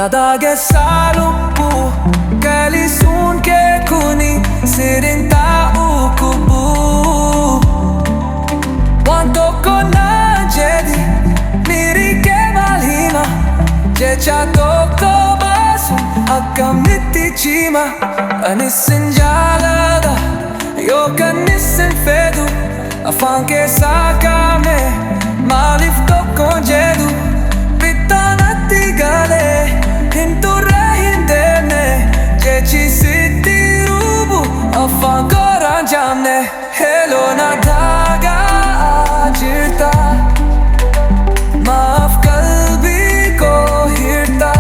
Nadage saluppu Kali sun ke kuni Sirinta ukubu Wan Tokko na jedi Miri ke malhima Jecha Tokko basu Akkamiti chima Anissin jalada Yokan nissin fedu Afaan ke sakame Malif Tokko jedu Pittanatti gale Hinturre hindene Jechi sitti rubu Afaan koran jamne Hello na dhaga ajirta Maaf kalbi ko hirta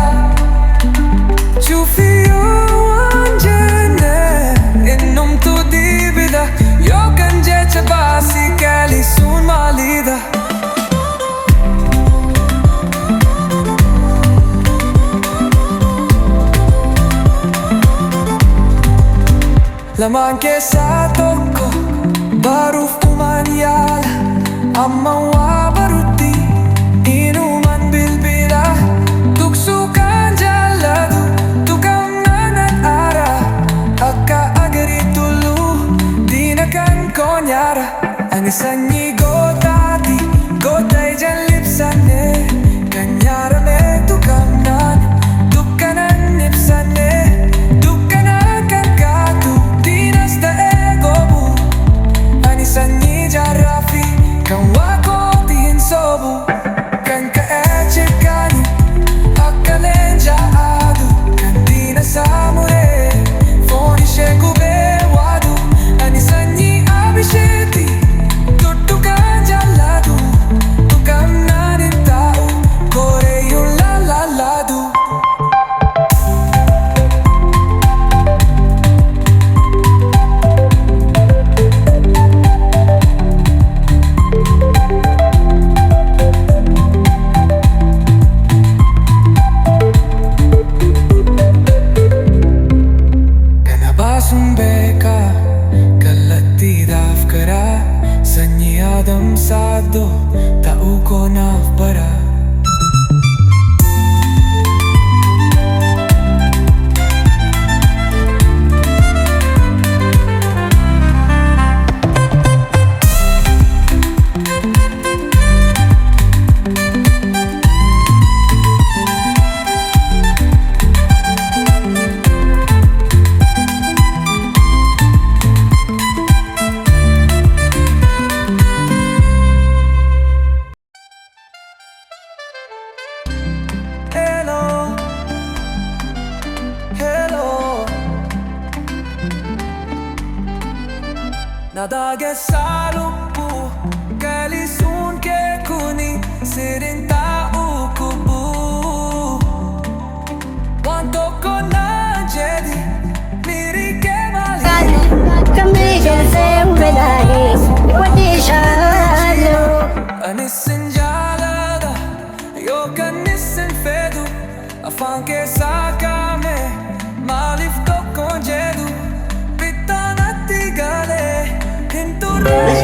Chufiyo anjene Innum tu dibida Yokan jecha basi Kali sun malida Laman ke sa Tokko Baruf umanyala Amma wa baruti Inuman bilbila Tuksukan jaladu Tukam nanan ara Akka agari tulu Dinakan konyara Ang sanyi gotati Gotay jan lipsane Kanyara me tukam nan Tukkanan nipsane Sanyi jarafi Kan wako tihin sobu Kan kaechikani Akka lenja adu Kan di na samure Foni shekube wadu Ani sanyi abisheti Tuttukan jaladu Tukam nanin tau Kore yung lalaladu Sado tau ko nafbara Nadage saluppu Kali sun ke kuni Sirinta ukubu Wan Tokko na jedi Miri ke malhima Kamishan se ubedahi Wadishalo Anissin jalada Yokan nissin fedu Afaan ke sakame Malif Tokko jedu Pittanatti gale Hinturre